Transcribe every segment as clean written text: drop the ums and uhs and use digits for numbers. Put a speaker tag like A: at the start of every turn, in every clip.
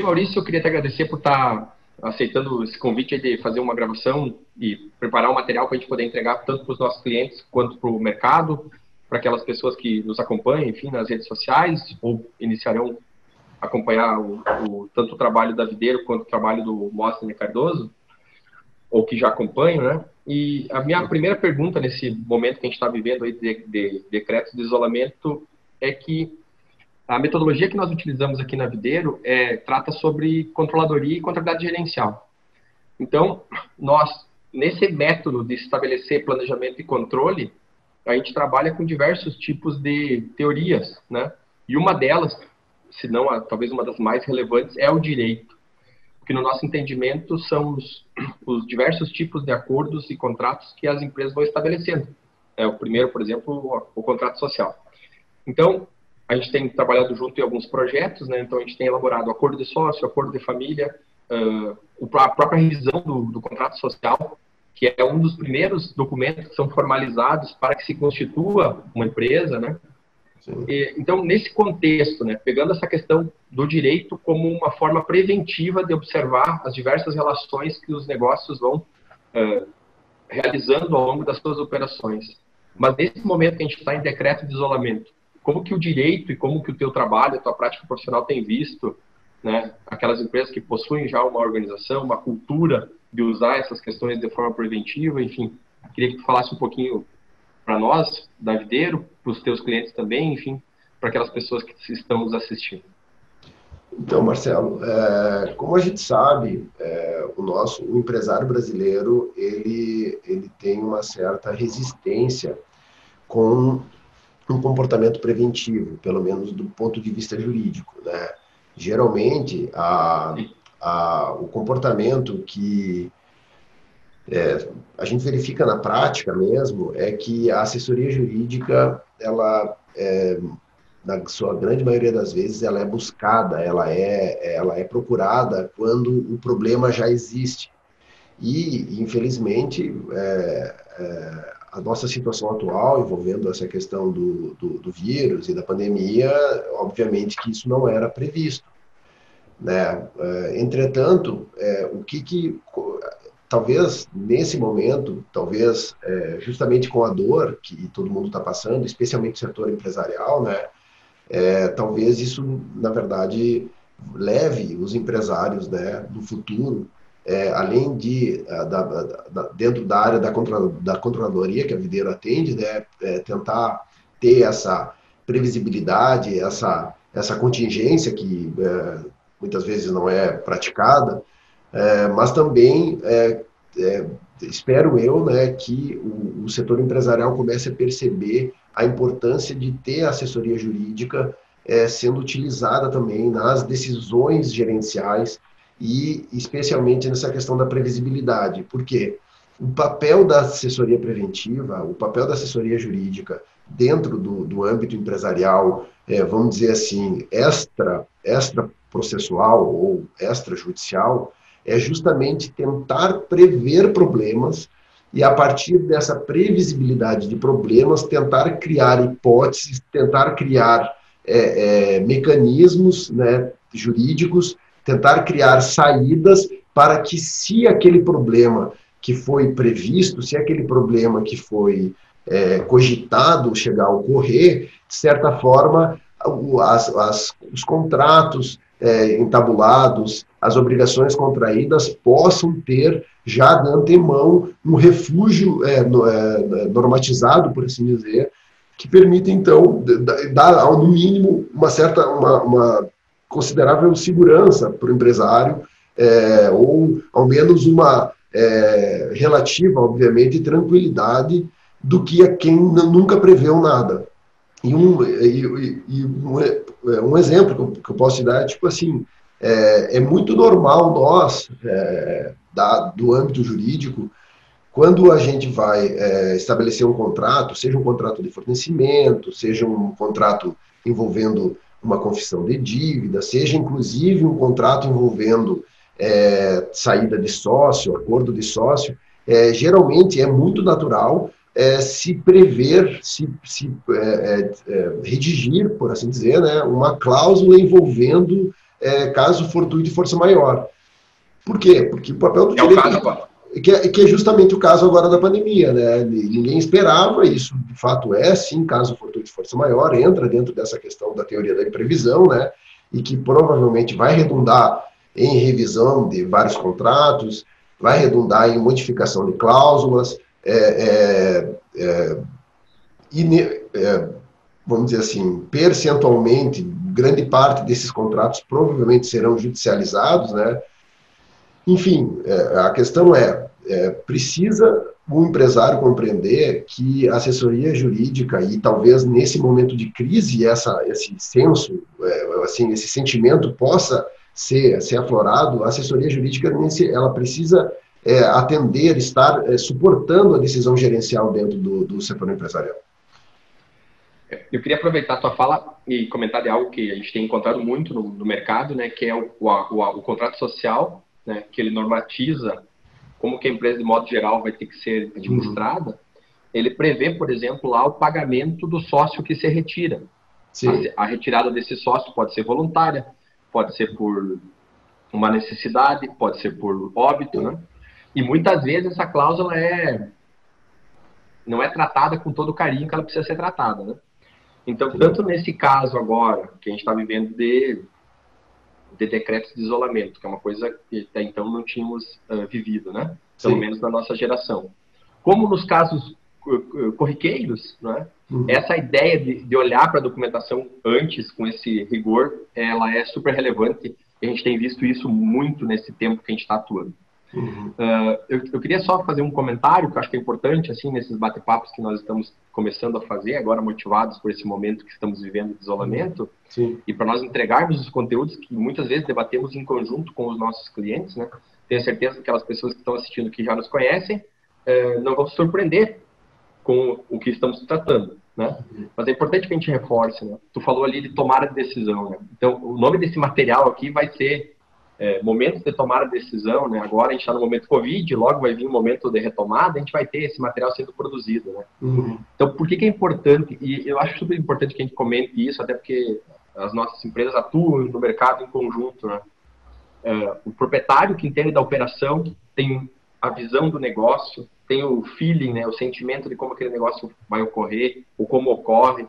A: Bem, Maurício, eu queria te agradecer por estar aceitando esse convite aí de fazer uma gravação e preparar um material para a gente poder entregar tanto para os nossos clientes quanto para o mercado, para aquelas pessoas que nos acompanham, enfim, nas redes sociais, ou iniciarão a acompanhar tanto o trabalho da Videiro quanto o trabalho do Móstenes Cardoso, ou que já acompanham, né? E a minha primeira pergunta nesse momento que a gente está vivendo aí de decretos de isolamento é que a metodologia que nós utilizamos aqui na Videiro trata sobre controladoria e contabilidade gerencial. Então, nós, nesse método de estabelecer planejamento e controle, a gente trabalha com diversos tipos de teorias, né? E uma delas, se não talvez uma das mais relevantes, é o direito, que no nosso entendimento são os diversos tipos de acordos e contratos que as empresas vão estabelecendo. O primeiro, por exemplo, o contrato social. Então, a gente tem trabalhado junto em alguns projetos, né? Então a gente tem elaborado acordo de sócio, acordo de família, a própria revisão do contrato social, que é um dos primeiros documentos que são formalizados para que se constitua uma empresa, né? Então, nesse contexto, né, pegando essa questão do direito como uma forma preventiva de observar as diversas relações que os negócios vão realizando ao longo das suas operações. Mas nesse momento que a gente está em decreto de isolamento, como que o direito e como que o teu trabalho, a tua prática profissional tem visto, né, aquelas empresas que possuem já uma organização, uma cultura de usar essas questões de forma preventiva, enfim, queria que tu falasse um pouquinho para nós, da Videiro, para os teus clientes também, enfim, para aquelas pessoas que estão nos assistindo.
B: Então, Marcelo, como a gente sabe, o empresário brasileiro, ele tem uma certa resistência com um comportamento preventivo, pelo menos do ponto de vista jurídico, né? Geralmente, o comportamento que a gente verifica na prática mesmo é que a assessoria jurídica, ela, na sua grande maioria das vezes, ela é buscada, ela é procurada quando o problema já existe. E, infelizmente, a nossa situação atual, envolvendo essa questão do vírus e da pandemia, obviamente que isso não era previsto, né? Entretanto, talvez nesse momento, talvez justamente com a dor que todo mundo está passando, especialmente o setor empresarial, né? Talvez isso, na verdade, leve os empresários, né, do futuro, além de, dentro da área da controladoria que a Videiro atende, né, tentar ter essa previsibilidade, essa contingência que muitas vezes não é praticada, mas também espero eu, né, que o setor empresarial comece a perceber a importância de ter a assessoria jurídica sendo utilizada também nas decisões gerenciais e especialmente nessa questão da previsibilidade. Por quê? O papel da assessoria preventiva, o papel da assessoria jurídica dentro do âmbito empresarial, vamos dizer assim, extra processual ou extrajudicial, é justamente tentar prever problemas e, a partir dessa previsibilidade de problemas, tentar criar hipóteses, tentar criar mecanismos, né, jurídicos, tentar criar saídas para que, se aquele problema que foi previsto, se aquele problema que foi cogitado chegar a ocorrer, de certa forma, os contratos entabulados, as obrigações contraídas possam ter já de antemão um refúgio normatizado, por assim dizer, que permita, então, dar, no mínimo, uma considerável segurança para o empresário, ou, ao menos, uma relativa, obviamente, tranquilidade do que a quem nunca preveu nada. E um exemplo que eu posso te dar é, tipo assim, é muito normal nós, do âmbito jurídico, quando a gente vai estabelecer um contrato, seja um contrato de fornecimento, seja um contrato envolvendo uma confissão de dívida, seja inclusive um contrato envolvendo saída de sócio, acordo de sócio, geralmente é muito natural se prever, redigir, por assim dizer, né, uma cláusula envolvendo caso fortuito e força maior. Por quê? Porque o papel do
A: direito... É o caso agora.
B: Que é justamente o caso agora da pandemia, né? Ninguém esperava, isso de fato sim, caso fortuito e força maior, entra dentro dessa questão da teoria da imprevisão, né? E que provavelmente vai redundar em revisão de vários contratos, vai redundar em modificação de cláusulas, vamos dizer assim, percentualmente, grande parte desses contratos provavelmente serão judicializados, né? Enfim, a questão precisa o empresário compreender que a assessoria jurídica, e talvez nesse momento de crise, esse senso, assim, esse sentimento possa ser aflorado, a assessoria jurídica ela precisa atender, estar suportando a decisão gerencial dentro do setor empresarial.
A: Eu queria aproveitar a tua fala e comentar de algo que a gente tem encontrado muito no mercado, né, que é o contrato social, né, que ele normatiza como que a empresa, de modo geral, vai ter que ser administrada. Ele prevê, por exemplo, lá o pagamento do sócio que se retira. A retirada desse sócio pode ser voluntária, pode ser por uma necessidade, pode ser por óbito, né? E muitas vezes essa cláusula não é tratada com todo o carinho que ela precisa ser tratada, né? Então, tanto nesse caso agora, que a gente está vivendo de decretos de isolamento, que é uma coisa que até então não tínhamos vivido, né? Pelo menos na nossa geração. Como nos casos corriqueiros, né? Essa ideia de olhar para a documentação antes, com esse rigor, ela é super relevante, e a gente tem visto isso muito nesse tempo que a gente está atuando. Eu queria só fazer um comentário que eu acho que é importante, assim, nesses bate-papos que nós estamos começando a fazer, agora motivados por esse momento que estamos vivendo de isolamento, e para nós entregarmos os conteúdos que muitas vezes debatemos em conjunto com os nossos clientes, né? Tenho certeza que aquelas pessoas que estão assistindo que já nos conhecem não vão se surpreender com o que estamos tratando, né? Mas é importante que a gente reforce, né? Tu falou ali de tomar a decisão, né? Então, o nome desse material aqui vai ser momentos de tomar a decisão, né? Agora a gente está no momento Covid, logo vai vir um momento de retomada, a gente vai ter esse material sendo produzido, né? Então, por que é importante? E eu acho super importante que a gente comente isso, até porque as nossas empresas atuam no mercado em conjunto, né? O proprietário que entende da operação tem a visão do negócio, tem o feeling, né, o sentimento de como aquele negócio vai ocorrer, ou como ocorre,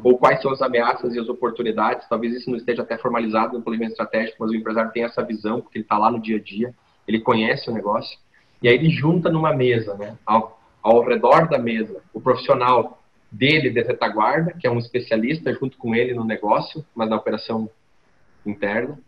A: ou quais são as ameaças e as oportunidades. Talvez isso não esteja até formalizado no planejamento estratégico, mas o empresário tem essa visão, porque ele está lá no dia a dia, ele conhece o negócio, e aí ele junta numa mesa, né, ao redor da mesa, o profissional dele de retaguarda, que é um especialista junto com ele no negócio, mas na operação interna.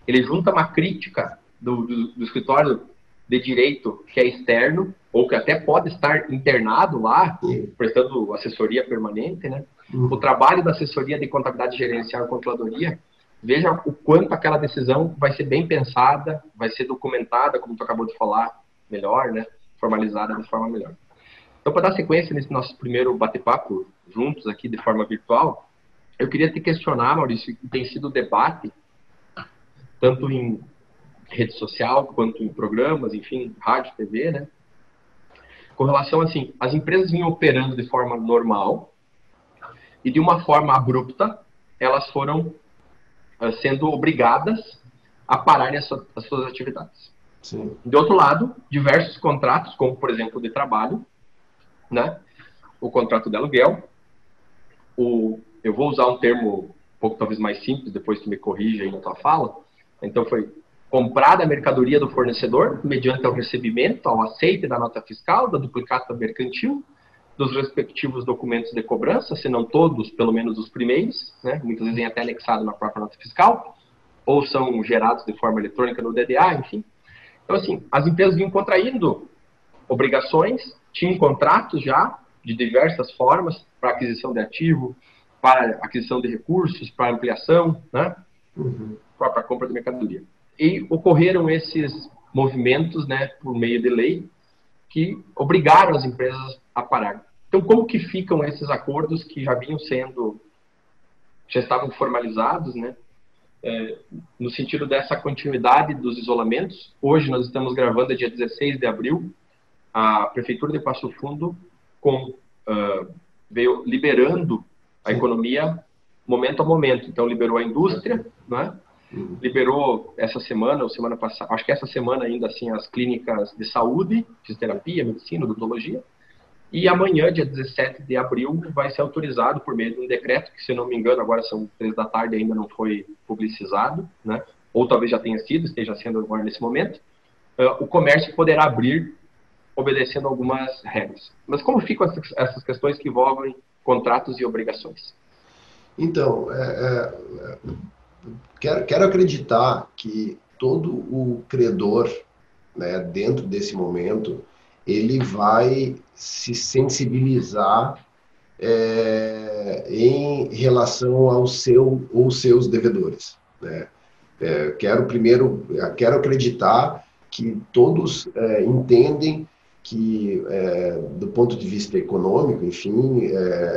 A: Ele junta uma crítica do escritório de direito que é externo, ou que até pode estar internado lá, prestando assessoria permanente, né? O trabalho da assessoria de contabilidade gerencial e controladoria, veja o quanto aquela decisão vai ser bem pensada, vai ser documentada, como tu acabou de falar, melhor, né? Formalizada de forma melhor. Então, para dar sequência nesse nosso primeiro bate-papo juntos aqui de forma virtual, eu queria te questionar, Maurício, que tem sido debate, tanto em rede social, quanto em programas, enfim, rádio, TV, né? Com relação, assim, as empresas vinham operando de forma normal e de uma forma abrupta, elas foram sendo obrigadas a pararem as suas atividades. De outro lado, diversos contratos, como, por exemplo, de trabalho, né? O contrato de aluguel, eu vou usar um termo um pouco talvez mais simples, depois tu me corrija aí na tua fala. Então, foi comprada a mercadoria do fornecedor, mediante ao recebimento, ao aceite da nota fiscal, da duplicata mercantil, dos respectivos documentos de cobrança, se não todos, pelo menos os primeiros, né? Muitas vezes vem até anexado na própria nota fiscal, ou são gerados de forma eletrônica no DDA, enfim. Então, assim, as empresas vinham contraindo obrigações, tinham contratos já, de diversas formas, para aquisição de ativo, para aquisição de recursos, para ampliação, né? Para a compra de mercadoria. E ocorreram esses movimentos, né, por meio de lei, que obrigaram as empresas a parar. Então, como que ficam esses acordos que já estavam formalizados, né, no sentido dessa continuidade dos isolamentos? Hoje nós estamos gravando, dia 16 de abril, a Prefeitura de Passo Fundo veio liberando a economia momento a momento. Então, liberou a indústria, né? liberou essa semana ou semana passada, acho que essa semana ainda assim, as clínicas de saúde, fisioterapia, medicina, odontologia, e amanhã, dia 17 de abril, vai ser autorizado por meio de um decreto, que se não me engano agora são 3 da tarde, ainda não foi publicizado, né? Ou talvez já tenha sido, esteja sendo agora nesse momento, o comércio poderá abrir obedecendo algumas regras. Mas como ficam essas questões que envolvem contratos e obrigações?
B: Então, quero acreditar que todo o credor, né, dentro desse momento, ele vai se sensibilizar em relação ao seu ou seus devedores, né? Quero acreditar que todos entendem que, do ponto de vista econômico, enfim,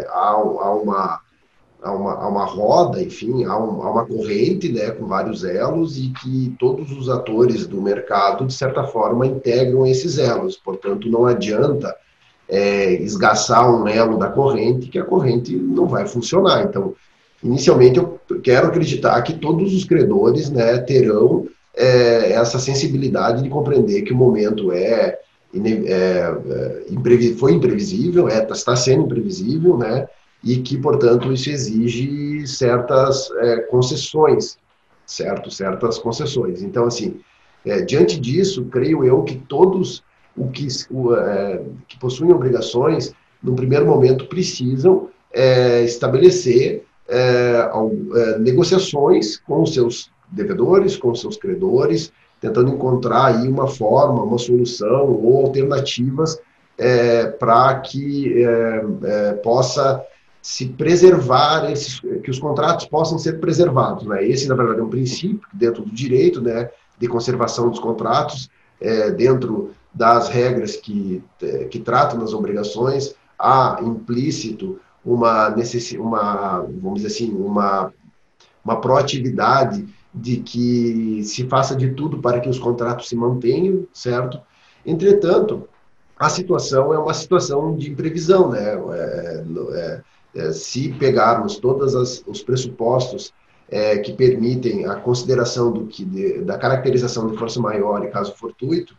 B: há uma roda, enfim, há uma corrente, né, com vários elos, e que todos os atores do mercado, de certa forma, integram esses elos. Portanto, não adianta esgaçar um elo da corrente, que a corrente não vai funcionar. Então, inicialmente, eu quero acreditar que todos os credores, né, terão essa sensibilidade de compreender que o momento foi imprevisível, está sendo imprevisível, né, e que, portanto, isso exige certas concessões, certo? Certas concessões. Então, assim, diante disso, creio eu que todos que possuem obrigações, no primeiro momento, precisam estabelecer negociações com os seus devedores, com os seus credores, tentando encontrar aí uma forma, uma solução ou alternativas para que possa se preservar, que os contratos possam ser preservados, né? Esse, na verdade, é um princípio dentro do direito, né, de conservação dos contratos, dentro das regras que tratam das obrigações. Há implícito vamos dizer assim, uma proatividade de que se faça de tudo para que os contratos se mantenham, certo? Entretanto, a situação é uma situação de imprevisão, né? Se pegarmos todos os pressupostos que permitem a consideração da caracterização de força maior e caso fortuito,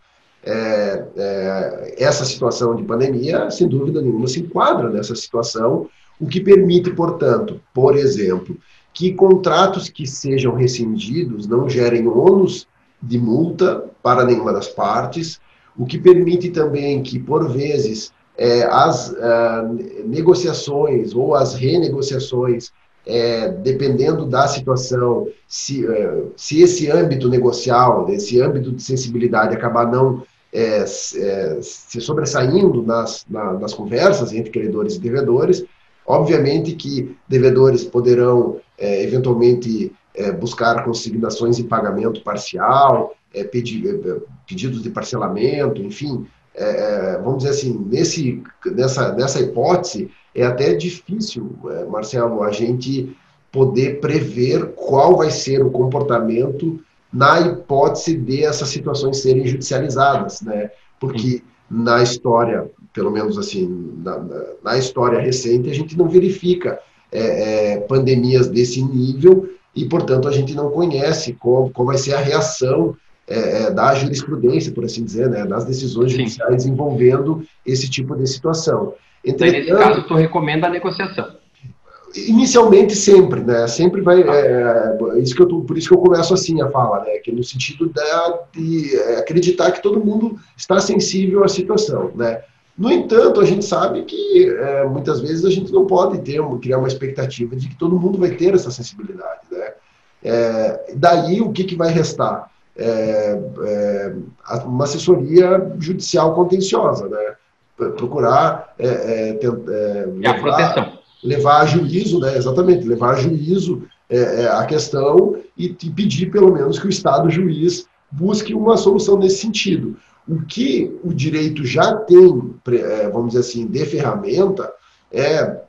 B: essa situação de pandemia, sem dúvida nenhuma, se enquadra nessa situação, o que permite, portanto, por exemplo, que contratos que sejam rescindidos não gerem ônus de multa para nenhuma das partes, o que permite também que, por vezes, as negociações ou as renegociações, dependendo da situação, se esse âmbito negocial, esse âmbito de sensibilidade acabar não se sobressaindo nas conversas entre credores e devedores, obviamente que devedores poderão eventualmente buscar consignações em pagamento parcial, pedidos de parcelamento, enfim, vamos dizer assim, nessa hipótese, é até difícil, Marcelo, a gente poder prever qual vai ser o comportamento na hipótese de essas situações serem judicializadas, né? Porque na história, pelo menos assim, na história recente, a gente não verifica pandemias desse nível e, portanto, a gente não conhece qual vai ser a reação da jurisprudência, por assim dizer, né, das decisões judiciais envolvendo esse tipo de situação.
A: Entretanto, nesse caso, tu recomenda a negociação?
B: Inicialmente sempre, né? Sempre vai. Por isso que eu começo assim a fala, né? Que no sentido de acreditar que todo mundo está sensível à situação, né? No entanto, a gente sabe que muitas vezes a gente não pode criar uma expectativa de que todo mundo vai ter essa sensibilidade, né? Daí o que vai restar? Uma assessoria judicial contenciosa, né? Procurar
A: a proteção.
B: Levar a juízo, né, exatamente, levar a juízo a questão e pedir, pelo menos, que o Estado juiz busque uma solução nesse sentido. O que o direito já tem, vamos dizer assim, de ferramenta, é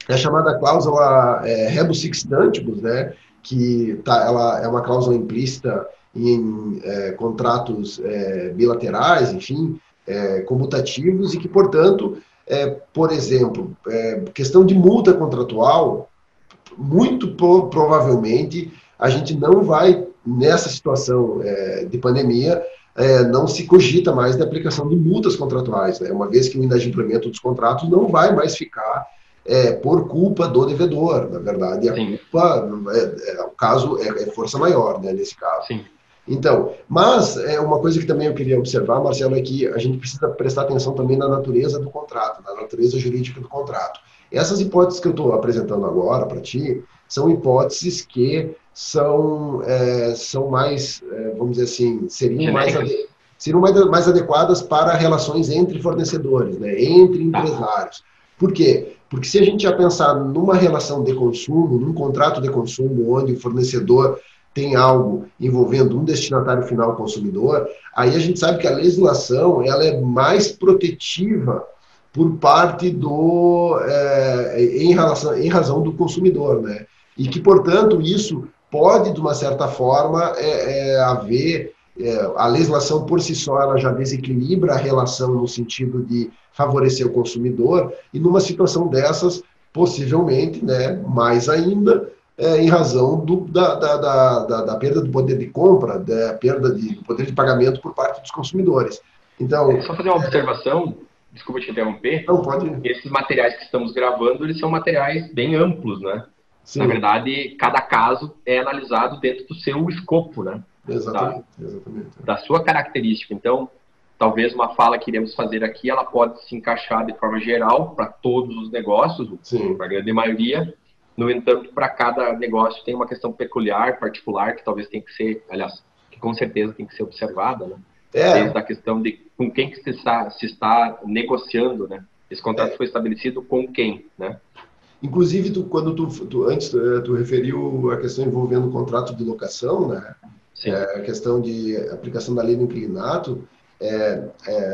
B: a chamada cláusula rebus sic stantibus, né, que ela é uma cláusula implícita em contratos bilaterais, enfim, comutativos, e que, portanto, por exemplo, questão de multa contratual, muito provavelmente a gente não vai nessa situação de pandemia, não se cogita mais da aplicação de multas contratuais, né? Uma vez que o inadimplemento dos contratos não vai mais ficar por culpa do devedor, na verdade, a
A: Sim.
B: culpa, o caso é força maior, né, nesse caso.
A: Sim.
B: Então, mas uma coisa que também eu queria observar, Marcelo, é que a gente precisa prestar atenção também na natureza do contrato, na natureza jurídica do contrato. Essas hipóteses que eu estou apresentando agora para ti são hipóteses que são mais, vamos dizer assim, seriam mais adequadas para relações entre fornecedores, né, entre empresários. Por quê? Porque se a gente já pensar numa relação de consumo, num contrato de consumo, onde o fornecedor tem algo envolvendo um destinatário final consumidor, aí a gente sabe que a legislação ela é mais protetiva por parte em razão do consumidor, né? E que, portanto, isso pode, de uma certa forma, haver a legislação por si só ela já desequilibra a relação no sentido de favorecer o consumidor, e numa situação dessas, possivelmente, né, mais ainda, em razão da perda do poder de compra, da perda do poder de pagamento por parte dos consumidores. Então,
A: só fazer uma observação, desculpa te interromper,
B: não pode.
A: Esses materiais que estamos gravando, eles são materiais bem amplos, né?
B: Sim.
A: Na verdade, cada caso é analisado dentro do seu escopo, né?
B: Exatamente.
A: Da sua característica. Então, talvez uma fala que iremos fazer aqui, ela pode se encaixar de forma geral para todos os negócios, para a grande maioria. No entanto, para cada negócio tem uma questão peculiar, particular, que talvez tem que ser, aliás, que com certeza tem que ser observada, né? Desde a questão de com quem que se está negociando, né? Esse contrato foi estabelecido com quem, né?
B: Inclusive, quando antes tu referiu a questão envolvendo o contrato de locação, né? A questão de aplicação da lei do inquilinato,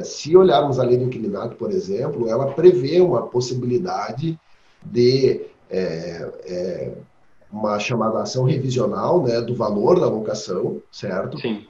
B: se olharmos a lei do inquilinato, por exemplo, ela prevê uma possibilidade de uma chamada ação revisional, né, do valor da locação, certo?
A: Sim.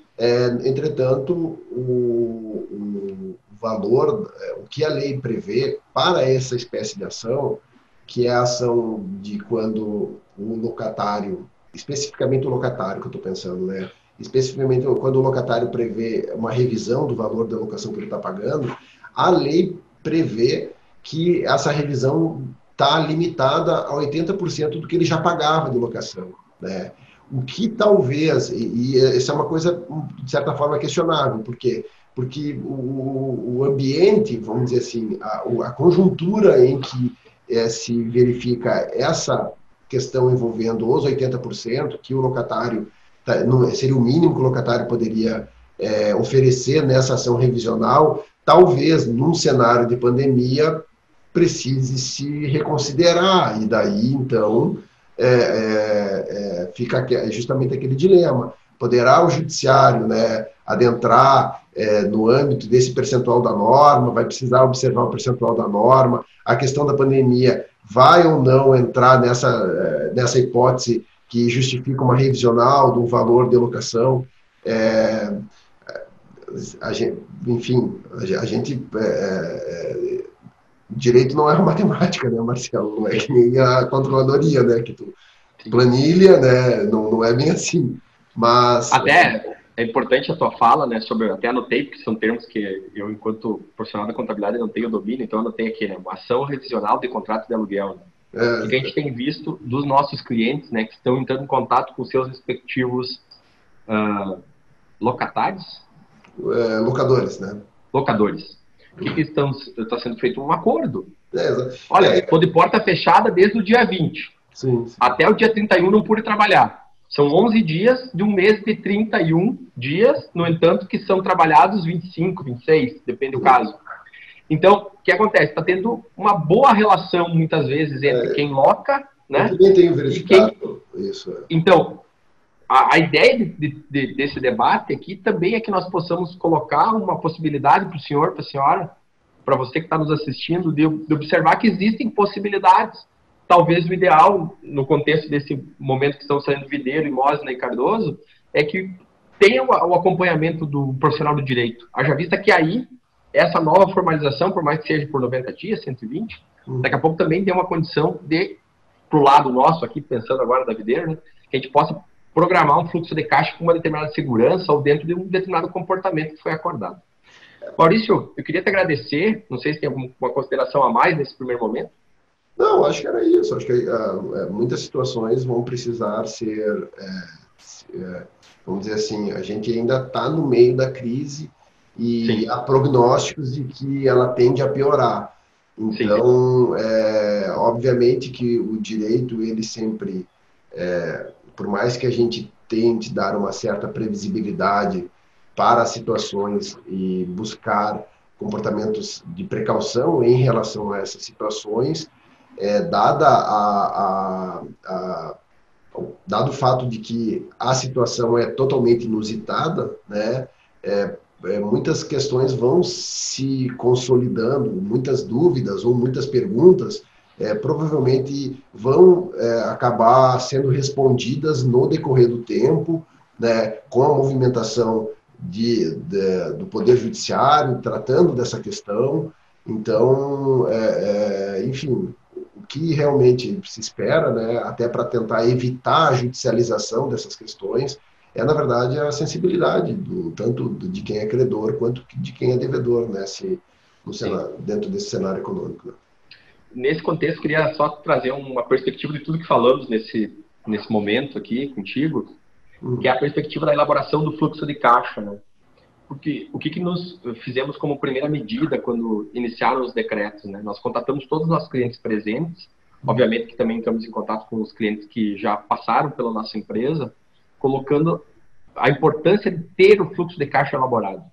B: Entretanto, o valor, o que a lei prevê para essa espécie de ação, que é a ação de quando o locatário, especificamente o locatário que eu estou pensando, né? Especificamente quando o locatário prevê uma revisão do valor da locação que ele está pagando, a lei prevê que essa revisão está limitada a 80% do que ele já pagava de locação, né? O que talvez, e essa é uma coisa, de certa forma, questionável, porque o ambiente, vamos dizer assim, a conjuntura em que se verifica essa questão envolvendo os 80%, que o locatário, seria o mínimo que o locatário poderia oferecer nessa ação revisional, talvez, num cenário de pandemia, precise se reconsiderar, e daí, então, fica justamente aquele dilema. Poderá o judiciário, né, adentrar no âmbito desse percentual da norma, vai precisar observar o percentual da norma, a questão da pandemia vai ou não entrar nessa hipótese que justifica uma revisional do valor de locação. Enfim, a gente direito não é uma matemática, né, Marcelo? Não é que nem a controladoria, né? Que tu planilha, né? Não é bem assim. Mas
A: até é importante a tua fala, né? Sobre, até anotei, porque são termos que eu, enquanto profissional da contabilidade, não tenho domínio, então anotei aqui, né? Uma ação revisional de contrato de aluguel. Né? O que a gente tem visto dos nossos clientes, né? Que estão entrando em contato com seus respectivos locatários?
B: Locadores, né?
A: Locadores. O que está sendo feito? Um acordo. Olha, estou de porta fechada desde o dia 20.
B: Sim.
A: Até o dia 31 não pude trabalhar. São 11 dias de um mês de 31 dias, no entanto, que são trabalhados 25, 26, depende do caso. Então, o que acontece? Está tendo uma boa relação, muitas vezes, entre quem loca, né?
B: Eu também tenho verificado isso.
A: Então, a ideia desse debate aqui também é que nós possamos colocar uma possibilidade para o senhor, para a senhora, para você que está nos assistindo, de observar que existem possibilidades. Talvez o ideal, no contexto desse momento que estão saindo Videiro, Imósina e Cardoso, é que tenha o acompanhamento do profissional do direito. Haja vista que aí, essa nova formalização, por mais que seja por 90 dias, 120, daqui a pouco também tem uma condição de, pro lado nosso aqui, pensando agora da Videiro, né, que a gente possa programar um fluxo de caixa com uma determinada segurança ou dentro de um determinado comportamento que foi acordado. Maurício, eu queria te agradecer, não sei se tem alguma consideração a mais nesse primeiro momento.
B: Não, acho que era isso. Acho que muitas situações vão precisar ser, vamos dizer assim, a gente ainda está no meio da crise e sim, há prognósticos de que ela tende a piorar. Então, obviamente que o direito, ele sempre, por mais que a gente tente dar uma certa previsibilidade para as situações e buscar comportamentos de precaução em relação a essas situações, dado o fato de que a situação é totalmente inusitada, né, muitas questões vão se consolidando, muitas dúvidas ou muitas perguntas provavelmente vão acabar sendo respondidas no decorrer do tempo, né, com a movimentação do Poder Judiciário, tratando dessa questão. Então, enfim, o que realmente se espera, né, até para tentar evitar a judicialização dessas questões, na verdade, a sensibilidade tanto de quem é credor quanto de quem é devedor, né, dentro desse cenário econômico. Né?
A: Nesse contexto, queria só trazer uma perspectiva de tudo que falamos nesse momento aqui contigo, que é a perspectiva da elaboração do fluxo de caixa, né? Porque o que nós fizemos como primeira medida quando iniciaram os decretos, né? Nós contatamos todos os nossos clientes presentes, obviamente que também estamos em contato com os clientes que já passaram pela nossa empresa, colocando a importância de ter o fluxo de caixa elaborado.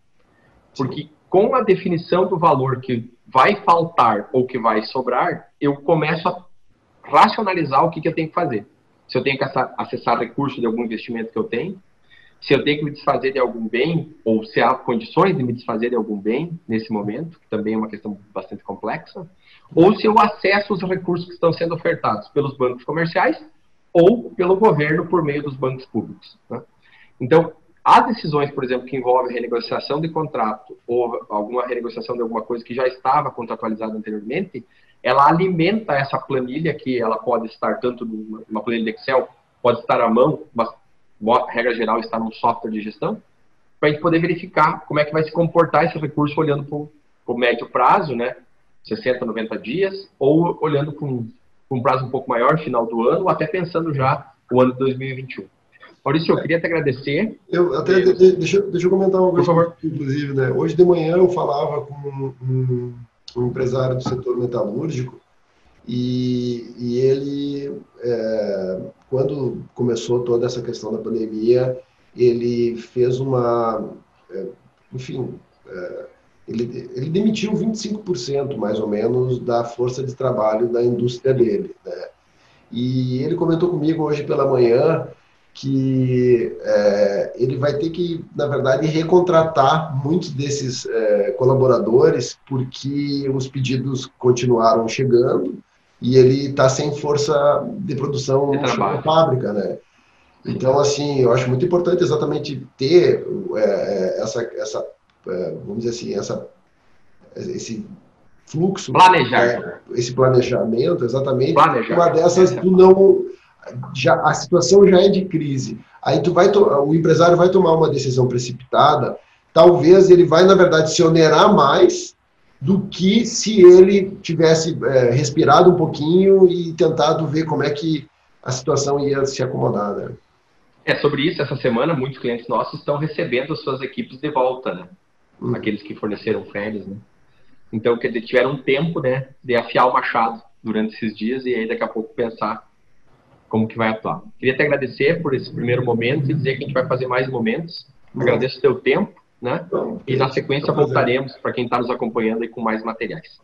A: Porque com a definição do valor que vai faltar ou que vai sobrar, eu começo a racionalizar o que eu tenho que fazer. Se eu tenho que acessar recursos de algum investimento que eu tenho, se eu tenho que me desfazer de algum bem, ou se há condições de me desfazer de algum bem nesse momento, que também é uma questão bastante complexa, ou se eu acesso os recursos que estão sendo ofertados pelos bancos comerciais ou pelo governo por meio dos bancos públicos. Né? Então, as decisões, por exemplo, que envolvem renegociação de contrato ou alguma renegociação de alguma coisa que já estava contratualizada anteriormente, ela alimenta essa planilha, que ela pode estar tanto numa planilha de Excel, pode estar à mão, mas a regra geral está num software de gestão, para a gente poder verificar como é que vai se comportar esse recurso olhando para o médio prazo, né, 60, 90 dias, ou olhando para um prazo um pouco maior, final do ano, ou até pensando já o ano de 2021. Maurício, eu queria te agradecer.
B: Deixa eu comentar uma coisa, por favor. Inclusive, né? Hoje de manhã eu falava com um empresário do setor metalúrgico e ele, quando começou toda essa questão da pandemia, ele fez ele demitiu 25% mais ou menos da força de trabalho da indústria dele, né? E ele comentou comigo hoje pela manhã que ele vai ter que, na verdade, recontratar muitos desses colaboradores, porque os pedidos continuaram chegando e ele está sem força de produção na fábrica, né? Então, assim, eu acho muito importante exatamente ter vamos dizer assim, esse fluxo, esse planejamento, exatamente. Uma dessas, a situação já é de crise. Aí o empresário vai tomar uma decisão precipitada, talvez ele vai, na verdade, se onerar mais do que se ele tivesse respirado um pouquinho e tentado ver como é que a situação ia se acomodar, né?
A: Sobre isso, essa semana, muitos clientes nossos estão recebendo suas equipes de volta, né? Aqueles que forneceram férias, né? Então, quer dizer, tiveram um tempo, né, de afiar o machado durante esses dias e aí daqui a pouco pensar como que vai atuar. Queria te agradecer por esse primeiro momento e dizer que a gente vai fazer mais momentos. Agradeço o teu tempo, né? E na sequência voltaremos para quem está nos acompanhando aí com mais materiais.